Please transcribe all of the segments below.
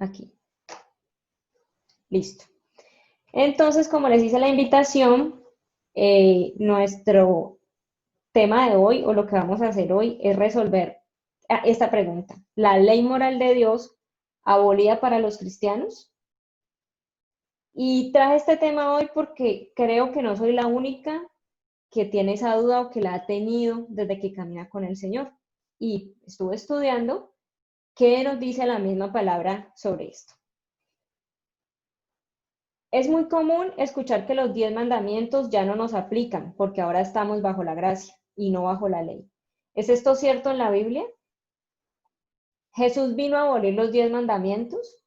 aquí. Listo. Entonces, como les hice la invitación, nuestro tema de hoy o lo que vamos a hacer hoy es resolver esta pregunta. ¿La ley moral de Dios abolida para los cristianos? Y traje este tema hoy porque creo que no soy la única que tiene esa duda o que la ha tenido desde que camina con el Señor. Y estuve estudiando qué nos dice la misma palabra sobre esto. Es muy común escuchar que los 10 mandamientos ya no nos aplican porque ahora estamos bajo la gracia y no bajo la ley. ¿Es esto cierto en la Biblia? ¿Jesús vino a abolir los 10 mandamientos?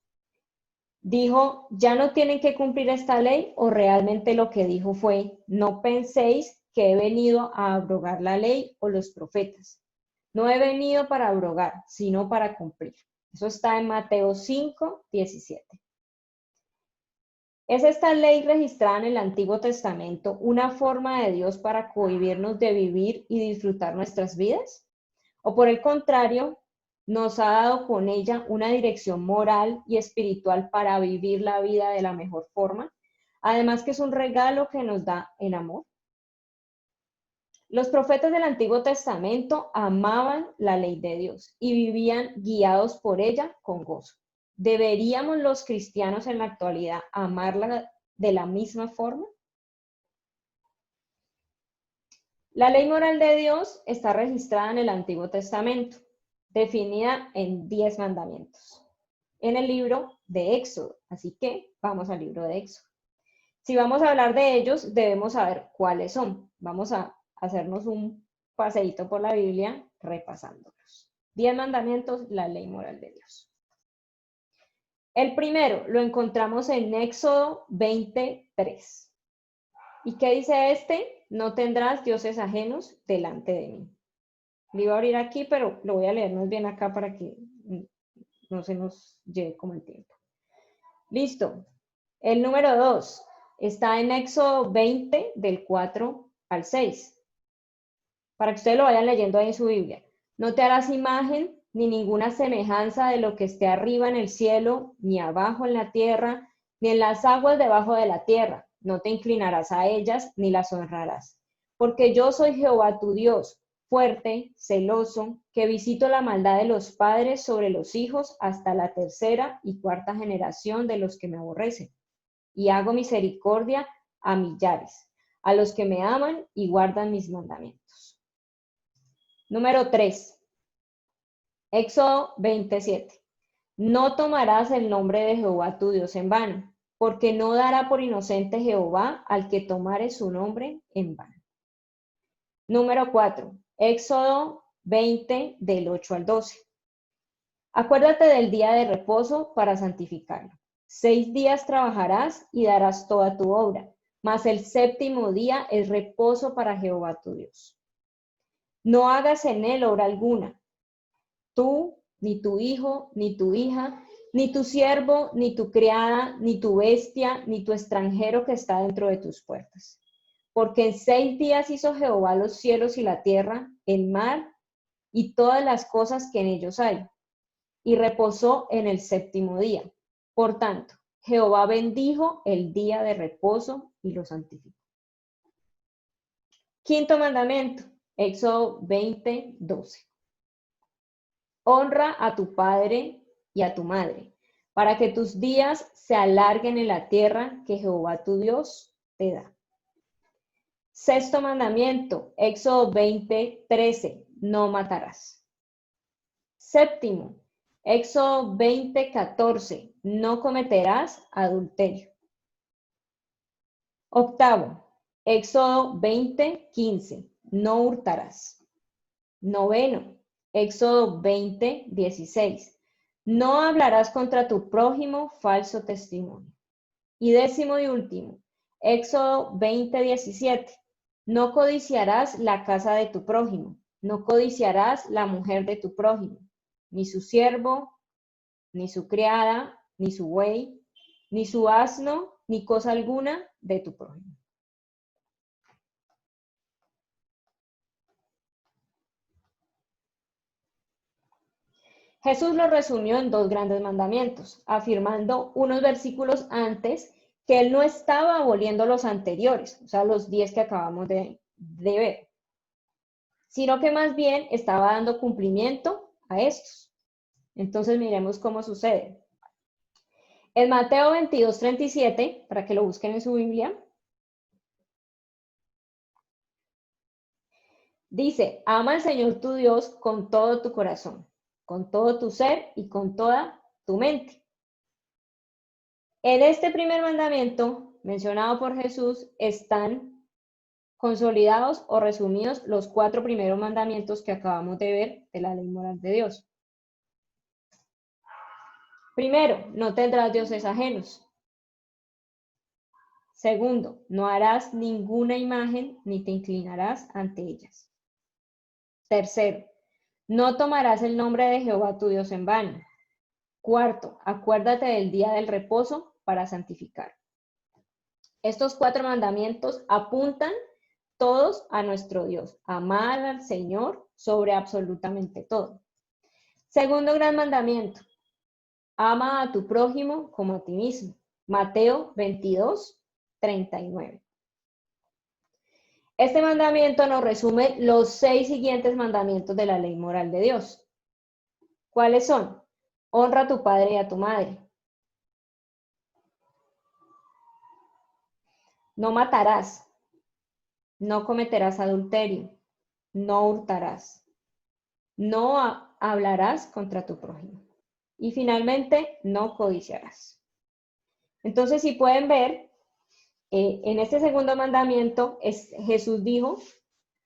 ¿Dijo, ya no tienen que cumplir esta ley? ¿O realmente lo que dijo fue, no penséis que he venido a abrogar la ley o los profetas? No he venido para abrogar, sino para cumplir. Eso está en Mateo 5, 17. ¿Es esta ley registrada en el Antiguo Testamento una forma de Dios para cohibirnos de vivir y disfrutar nuestras vidas? ¿O por el contrario, nos ha dado con ella una dirección moral y espiritual para vivir la vida de la mejor forma? Además que es un regalo que nos da en amor. Los profetas del Antiguo Testamento amaban la ley de Dios y vivían guiados por ella con gozo. ¿Deberíamos los cristianos en la actualidad amarla de la misma forma? La ley moral de Dios está registrada en el Antiguo Testamento, definida en 10 mandamientos, en el libro de Éxodo. Así que vamos al libro de Éxodo. Si vamos a hablar de ellos, debemos saber cuáles son. Vamos a hacernos un paseíto por la Biblia repasándolos. 10 mandamientos, la ley moral de Dios. El primero lo encontramos en Éxodo 23. ¿Y qué dice este? No tendrás dioses ajenos delante de mí. Lo iba a abrir aquí, pero lo voy a leer más bien acá para que no se nos lleve como el tiempo. Listo. El número 2 está en Éxodo 20, del 4 al 6. Para que ustedes lo vayan leyendo ahí en su Biblia. No te harás imagen ni ninguna semejanza de lo que esté arriba en el cielo, ni abajo en la tierra, ni en las aguas debajo de la tierra. No te inclinarás a ellas, ni las honrarás. Porque yo soy Jehová tu Dios, fuerte, celoso, que visito la maldad de los padres sobre los hijos hasta la tercera y cuarta generación de los que me aborrecen. Y hago misericordia a millares, a los que me aman y guardan mis mandamientos. Número 3. Éxodo 27. No tomarás el nombre de Jehová tu Dios en vano, porque no dará por inocente Jehová al que tomare su nombre en vano. Número 4. Éxodo 20, del 8 al 12. Acuérdate del día de reposo para santificarlo. 6 días trabajarás y darás toda tu obra, mas el séptimo día es reposo para Jehová tu Dios. No hagas en él obra alguna, tú, ni tu hijo, ni tu hija, ni tu siervo, ni tu criada, ni tu bestia, ni tu extranjero que está dentro de tus puertas. Porque en 6 días hizo Jehová los cielos y la tierra, el mar y todas las cosas que en ellos hay, y reposó en el séptimo día. Por tanto, Jehová bendijo el día de reposo y lo santificó. Quinto mandamiento, Éxodo 20, 12. Honra a tu padre y a tu madre, para que tus días se alarguen en la tierra que Jehová tu Dios te da. Sexto mandamiento, Éxodo 20, 13. No matarás. Séptimo, Éxodo 20, 14. No cometerás adulterio. Octavo, Éxodo 20, 15. No hurtarás. Noveno, Éxodo 20, 16. No hablarás contra tu prójimo falso testimonio. Y décimo y último, Éxodo 20, 17. No codiciarás la casa de tu prójimo. No codiciarás la mujer de tu prójimo, ni su siervo, ni su criada, ni su buey, ni su asno, ni cosa alguna de tu prójimo. Jesús lo resumió en 2 grandes mandamientos, afirmando unos versículos antes que él no estaba aboliendo los anteriores, o sea, los 10 que acabamos de ver, sino que más bien estaba dando cumplimiento a estos. Entonces miremos cómo sucede. En Mateo 22:37, para que lo busquen en su Biblia, dice, ama al Señor tu Dios con todo tu corazón, con todo tu ser y con toda tu mente. En este primer mandamiento, mencionado por Jesús, están consolidados o resumidos los 4 primeros mandamientos que acabamos de ver de la ley moral de Dios. Primero, no tendrás dioses ajenos. Segundo, no harás ninguna imagen ni te inclinarás ante ellas. Tercero, no tomarás el nombre de Jehová tu Dios en vano. Cuarto, acuérdate del día del reposo para santificar. Estos 4 mandamientos apuntan todos a nuestro Dios, amar al Señor sobre absolutamente todo. Segundo gran mandamiento, ama a tu prójimo como a ti mismo. Mateo 22:39. Este mandamiento nos resume los 6 siguientes mandamientos de la ley moral de Dios. ¿Cuáles son? Honra a tu padre y a tu madre. No matarás. No cometerás adulterio. No hurtarás. No hablarás contra tu prójimo. Y finalmente, no codiciarás. Entonces, si pueden ver, en este segundo mandamiento, Jesús dijo,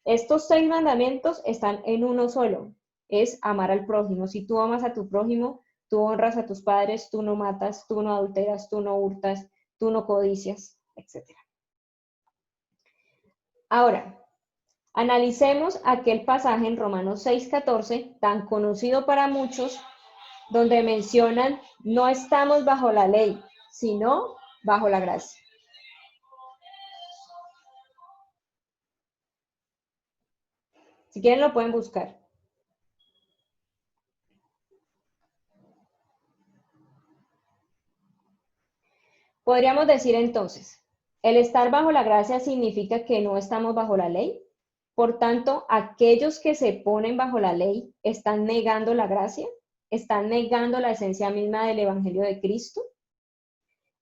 estos 6 mandamientos están en uno solo, es amar al prójimo. Si tú amas a tu prójimo, tú honras a tus padres, tú no matas, tú no adulteras, tú no hurtas, tú no codicias, etc. Ahora, analicemos aquel pasaje en Romanos 6:14, tan conocido para muchos, donde mencionan, no estamos bajo la ley, sino bajo la gracia. Si quieren lo pueden buscar. Podríamos decir entonces, el estar bajo la gracia significa que no estamos bajo la ley. Por tanto, aquellos que se ponen bajo la ley están negando la gracia, están negando la esencia misma del Evangelio de Cristo.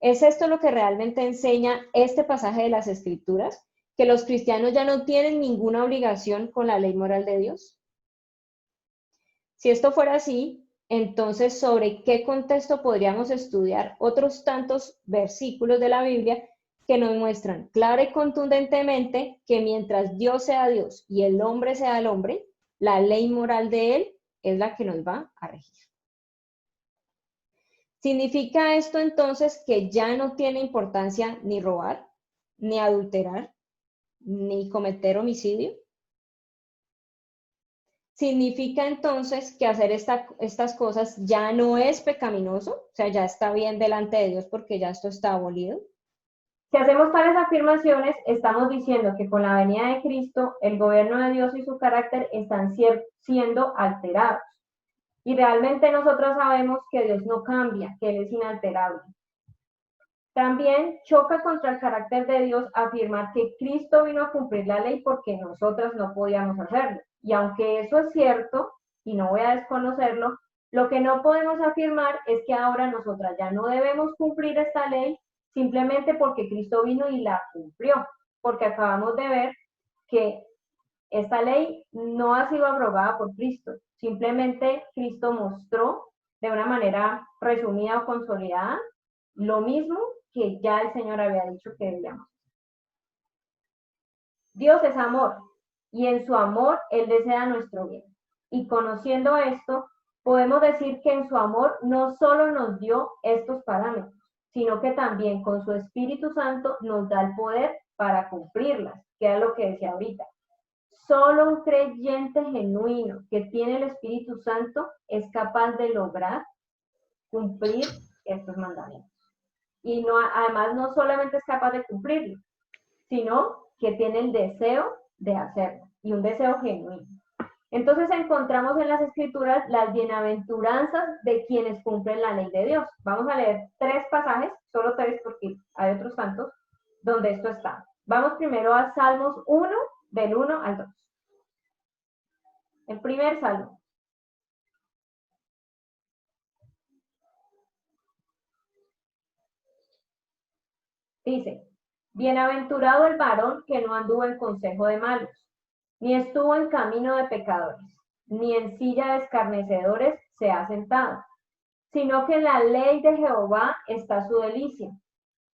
¿Es esto lo que realmente enseña este pasaje de las Escrituras? ¿Que los cristianos ya no tienen ninguna obligación con la ley moral de Dios? Si esto fuera así, entonces, ¿sobre qué contexto podríamos estudiar otros tantos versículos de la Biblia que nos muestran clara y contundentemente que mientras Dios sea Dios y el hombre sea el hombre, la ley moral de Él es la que nos va a regir? ¿Significa esto entonces que ya no tiene importancia ni robar, ni adulterar, ni cometer homicidio? ¿Significa entonces que hacer estas cosas ya no es pecaminoso? O sea, ya está bien delante de Dios porque ya esto está abolido. Si hacemos tales afirmaciones, estamos diciendo que con la venida de Cristo, el gobierno de Dios y su carácter están siendo alterados. Y realmente nosotros sabemos que Dios no cambia, que Él es inalterable. También choca contra el carácter de Dios afirmar que Cristo vino a cumplir la ley porque nosotras no podíamos hacerlo. Y aunque eso es cierto, y no voy a desconocerlo, lo que no podemos afirmar es que ahora nosotras ya no debemos cumplir esta ley simplemente porque Cristo vino y la cumplió, porque acabamos de ver que esta ley no ha sido abrogada por Cristo, simplemente Cristo mostró de una manera resumida o consolidada lo mismo que ya el Señor había dicho que debíamos. Dios es amor y en su amor Él desea nuestro bien. Y conociendo esto, podemos decir que en su amor no solo nos dio estos parámetros, sino que también con su Espíritu Santo nos da el poder para cumplirlas, que es lo que decía ahorita. Solo un creyente genuino que tiene el Espíritu Santo es capaz de lograr cumplir estos mandamientos. Y no, además no solamente es capaz de cumplirlo, sino que tiene el deseo de hacerlo y un deseo genuino. Entonces encontramos en las Escrituras las bienaventuranzas de quienes cumplen la ley de Dios. Vamos a leer 3 pasajes, solo 3 porque hay otros tantos, donde esto está. Vamos primero a Salmos 1, del 1 al 2. El primer salmo. Dice, bienaventurado el varón que no anduvo en consejo de malos, ni estuvo en camino de pecadores, ni en silla de escarnecedores se ha sentado, sino que en la ley de Jehová está su delicia,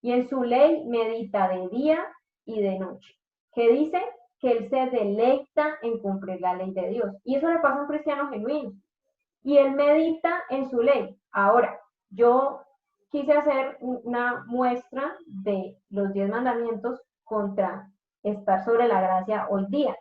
y en su ley medita de día y de noche. Que dice que él se deleita en cumplir la ley de Dios. Y eso le pasa a un cristiano genuino. Y él medita en su ley. Ahora, yo quise hacer una muestra de los 10 mandamientos contra estar sobre la gracia hoy día.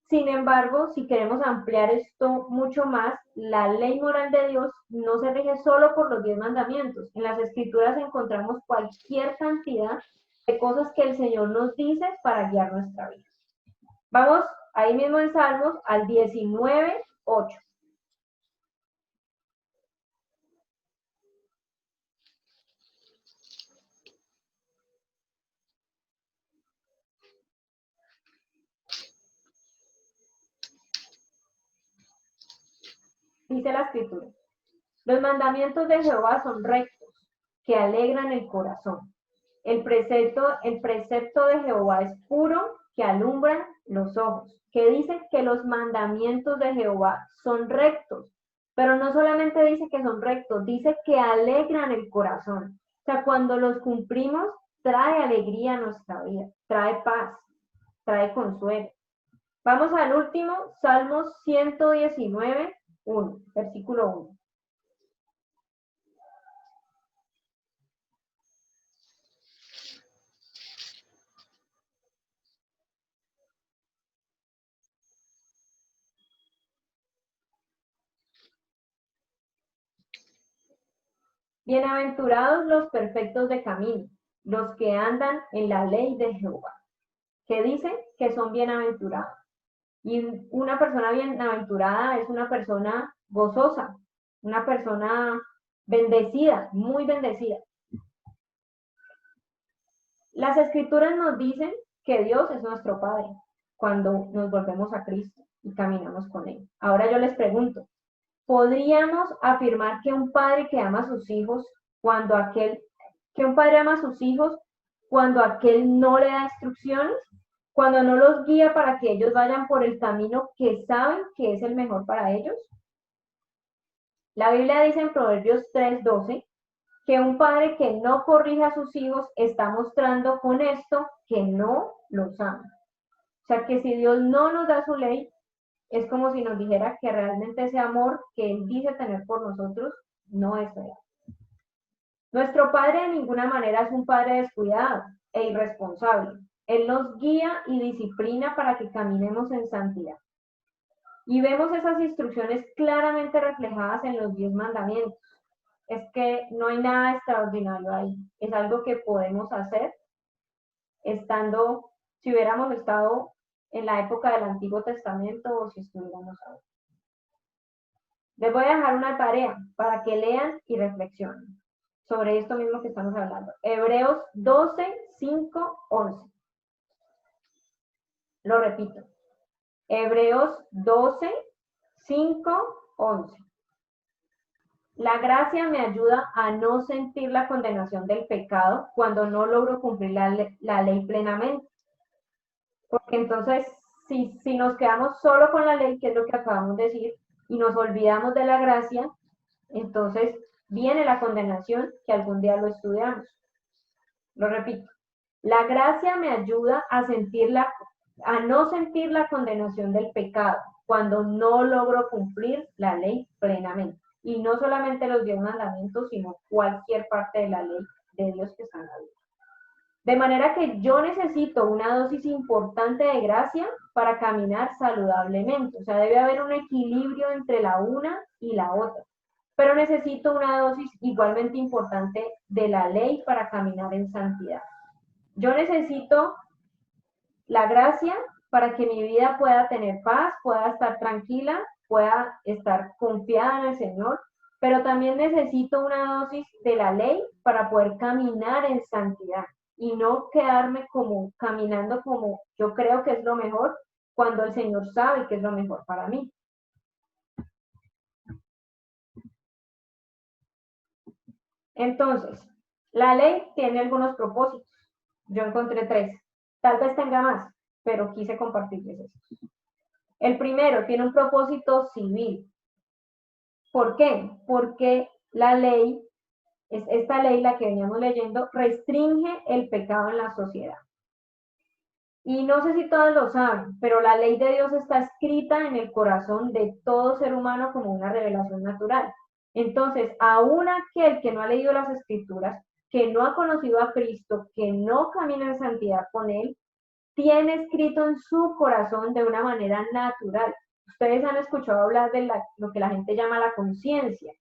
Sin embargo, si queremos ampliar esto mucho más, la ley moral de Dios no se rige solo por los 10 mandamientos. En las Escrituras encontramos cualquier cantidad de cosas que el Señor nos dice para guiar nuestra vida. Vamos ahí mismo en Salmos al 19:8. Dice la Escritura, los mandamientos de Jehová son rectos, que alegran el corazón. El precepto de Jehová es puro, que alumbra los ojos. Que dice que los mandamientos de Jehová son rectos, pero no solamente dice que son rectos, dice que alegran el corazón. O sea, cuando los cumplimos, trae alegría a nuestra vida, trae paz, trae consuelo. Vamos al último, Salmos 119, 1, versículo 1. Bienaventurados los perfectos de camino, los que andan en la ley de Jehová, que dice que son bienaventurados. Y una persona bienaventurada es una persona gozosa, una persona bendecida, muy bendecida. Las Escrituras nos dicen que Dios es nuestro Padre cuando nos volvemos a Cristo y caminamos con Él. Ahora yo les pregunto, ¿podríamos afirmar que un padre que ama a sus hijos cuando aquel no le da instrucciones, cuando no los guía para que ellos vayan por el camino que saben que es el mejor para ellos? La Biblia dice en Proverbios 3:12 que un padre que no corrige a sus hijos está mostrando con esto que no los ama. O sea que si Dios no nos da su ley, es como si nos dijera que realmente ese amor que Él dice tener por nosotros no es real. Nuestro Padre de ninguna manera es un Padre descuidado e irresponsable. Él nos guía y disciplina para que caminemos en santidad. Y vemos esas instrucciones claramente reflejadas en los 10 mandamientos. Es que no hay nada extraordinario ahí. Es algo que podemos hacer si hubiéramos estado en la época del Antiguo Testamento o si estuviéramos ahora. Les voy a dejar una tarea para que lean y reflexionen sobre esto mismo que estamos hablando. Hebreos 12, 5, 11. Lo repito. Hebreos 12, 5, 11. La gracia me ayuda a no sentir la condenación del pecado cuando no logro cumplir la ley plenamente. Porque entonces, si nos quedamos solo con la ley, que es lo que acabamos de decir, y nos olvidamos de la gracia, entonces viene la condenación, que algún día lo estudiamos. Lo repito. La gracia me ayuda a no sentir la condenación del pecado cuando no logro cumplir la ley plenamente. Y no solamente los 10 mandamientos, sino cualquier parte de la ley de Dios que está en la Biblia. De manera que yo necesito una dosis importante de gracia para caminar saludablemente. O sea, debe haber un equilibrio entre la una y la otra. Pero necesito una dosis igualmente importante de la ley para caminar en santidad. Yo necesito la gracia para que mi vida pueda tener paz, pueda estar tranquila, pueda estar confiada en el Señor, pero también necesito una dosis de la ley para poder caminar en santidad y no quedarme como caminando como yo creo que es lo mejor, cuando el Señor sabe que es lo mejor para mí. Entonces, la ley tiene algunos propósitos. Yo encontré 3. Tal vez tenga más, pero quise compartirles estos. El primero tiene un propósito civil. ¿Por qué? Porque la ley, esta ley, la que veníamos leyendo, restringe el pecado en la sociedad. Y no sé si todos lo saben, pero la ley de Dios está escrita en el corazón de todo ser humano como una revelación natural. Entonces, aún aquel que no ha leído las Escrituras, que no ha conocido a Cristo, que no camina en santidad con Él, tiene escrito en su corazón de una manera natural. Ustedes han escuchado hablar de lo que la gente llama la conciencia.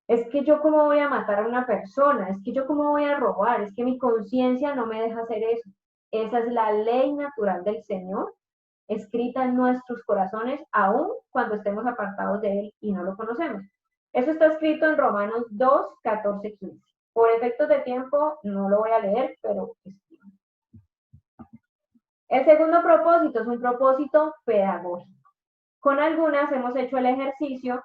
Es que yo cómo voy a matar a una persona, es que yo cómo voy a robar, es que mi conciencia no me deja hacer eso. Esa es la ley natural del Señor, escrita en nuestros corazones, aun cuando estemos apartados de Él y no lo conocemos. Eso está escrito en Romanos 2, 14, 15. Por efectos de tiempo no lo voy a leer, pero escribo. El segundo propósito es un propósito pedagógico. Con algunas hemos hecho el ejercicio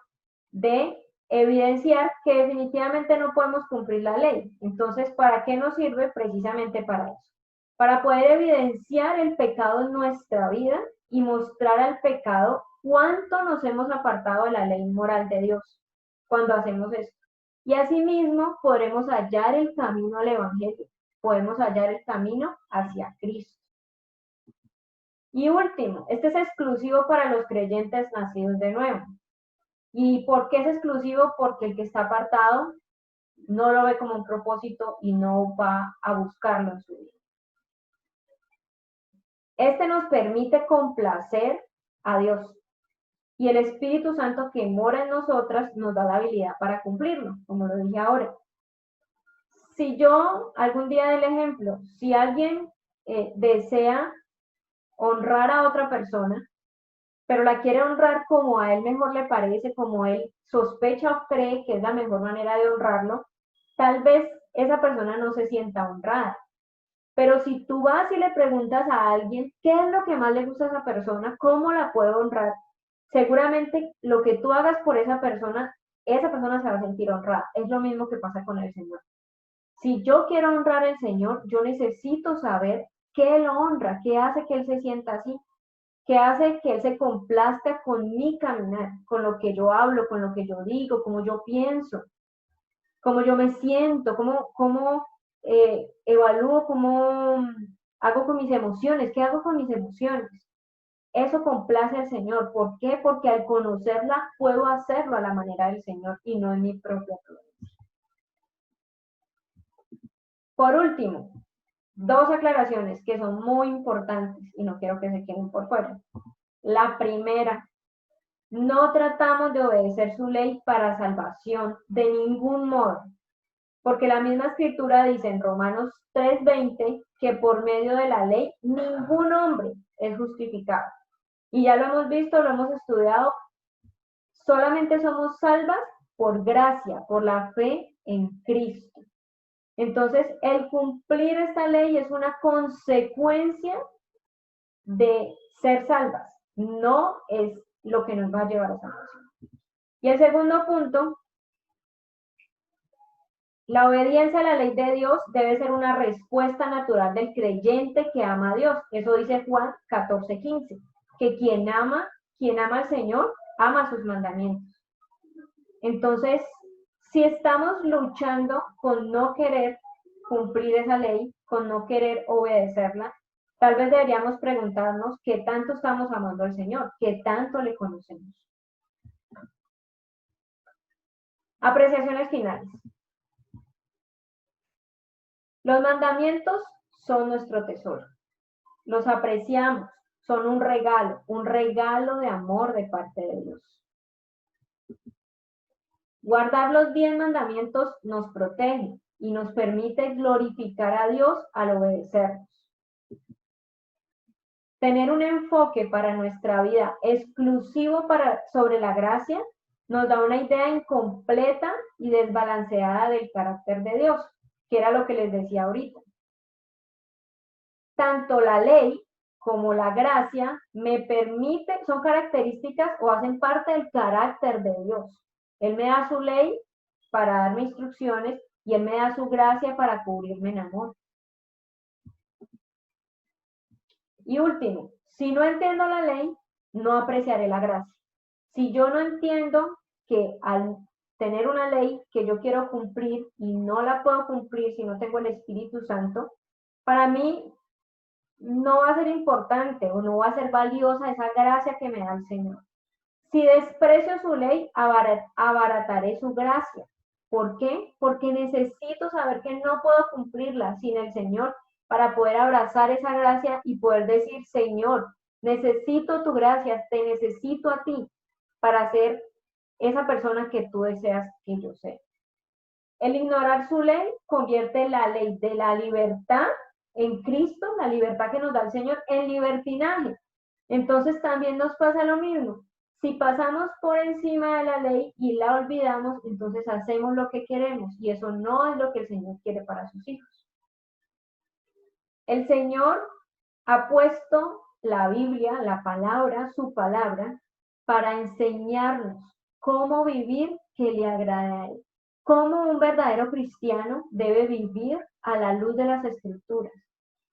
de evidenciar que definitivamente no podemos cumplir la ley. Entonces, ¿para qué nos sirve? Precisamente para eso. Para poder evidenciar el pecado en nuestra vida y mostrar al pecado cuánto nos hemos apartado de la ley moral de Dios cuando hacemos esto. Y asimismo podremos hallar el camino al Evangelio, podemos hallar el camino hacia Cristo. Y último, este es exclusivo para los creyentes nacidos de nuevo. ¿Y por qué es exclusivo? Porque el que está apartado no lo ve como un propósito y no va a buscarlo en su vida. Este nos permite complacer a Dios. Y el Espíritu Santo que mora en nosotras nos da la habilidad para cumplirlo, como lo dije ahora. Si yo, algún día del ejemplo, si alguien desea honrar a otra persona, pero la quiere honrar como a él mejor le parece, como él sospecha o cree que es la mejor manera de honrarlo, tal vez esa persona no se sienta honrada. Pero si tú vas y le preguntas a alguien qué es lo que más le gusta a esa persona, cómo la puedo honrar, seguramente lo que tú hagas por esa persona se va a sentir honrada. Es lo mismo que pasa con el Señor. Si yo quiero honrar al Señor, yo necesito saber qué lo honra, qué hace que Él se sienta así, qué hace que Él se complazca con mi caminar, con lo que yo hablo, con lo que yo digo, cómo yo pienso, cómo yo me siento, cómo evalúo, cómo hago con mis emociones, qué hago con mis emociones. Eso complace al Señor. ¿Por qué? Porque al conocerla puedo hacerlo a la manera del Señor y no en mi propia prudencia. Por último, 2 aclaraciones que son muy importantes y no quiero que se queden por fuera. La primera, no tratamos de obedecer su ley para salvación de ningún modo, porque la misma escritura dice en Romanos 3:20 que por medio de la ley ningún hombre es justificado. Y ya lo hemos visto, lo hemos estudiado, solamente somos salvas por gracia, por la fe en Cristo. Entonces, el cumplir esta ley es una consecuencia de ser salvas, no es lo que nos va a llevar a salvación. Y el segundo punto, la obediencia a la ley de Dios debe ser una respuesta natural del creyente que ama a Dios. Eso dice Juan 14:15, que quien ama al Señor, ama sus mandamientos. Entonces, si estamos luchando con no querer cumplir esa ley, con no querer obedecerla, tal vez deberíamos preguntarnos qué tanto estamos amando al Señor, qué tanto le conocemos. Apreciaciones finales. Los mandamientos son nuestro tesoro. Los apreciamos, son un regalo de amor de parte de Dios. Guardar los 10 mandamientos nos protege y nos permite glorificar a Dios al obedecerlos. Tener un enfoque para nuestra vida exclusivo sobre la gracia nos da una idea incompleta y desbalanceada del carácter de Dios, que era lo que les decía ahorita. Tanto la ley como la gracia son características o hacen parte del carácter de Dios. Él me da su ley para darme instrucciones y Él me da su gracia para cubrirme en amor. Y último, si no entiendo la ley, no apreciaré la gracia. Si yo no entiendo que al tener una ley que yo quiero cumplir y no la puedo cumplir si no tengo el Espíritu Santo, para mí no va a ser importante o no va a ser valiosa esa gracia que me da el Señor. Si desprecio su ley, abarataré su gracia. ¿Por qué? Porque necesito saber que no puedo cumplirla sin el Señor para poder abrazar esa gracia y poder decir, Señor, necesito tu gracia, te necesito a ti para ser esa persona que tú deseas que yo sea. El ignorar su ley convierte la ley de la libertad en Cristo, la libertad que nos da el Señor, en libertinaje. Entonces también nos pasa lo mismo. Si pasamos por encima de la ley y la olvidamos, entonces hacemos lo que queremos y eso no es lo que el Señor quiere para sus hijos. El Señor ha puesto la Biblia, la palabra, su palabra, para enseñarnos cómo vivir que le agrade a Él. Cómo un verdadero cristiano debe vivir a la luz de las Escrituras.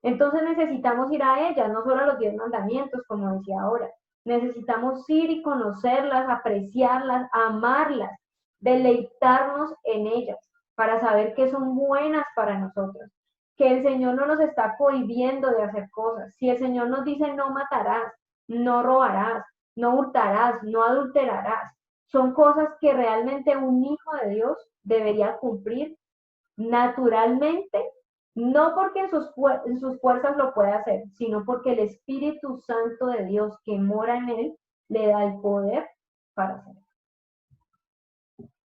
Entonces necesitamos ir a ellas, no solo a los 10 mandamientos, como decía ahora. Necesitamos ir y conocerlas, apreciarlas, amarlas, deleitarnos en ellas, para saber que son buenas para nosotros. Que el Señor no nos está cohibiendo de hacer cosas. Si el Señor nos dice no matarás, no robarás, no hurtarás, no adulterarás, son cosas que realmente un hijo de Dios debería cumplir naturalmente, no porque en sus fuerzas lo pueda hacer, sino porque el Espíritu Santo de Dios que mora en él le da el poder para hacerlo.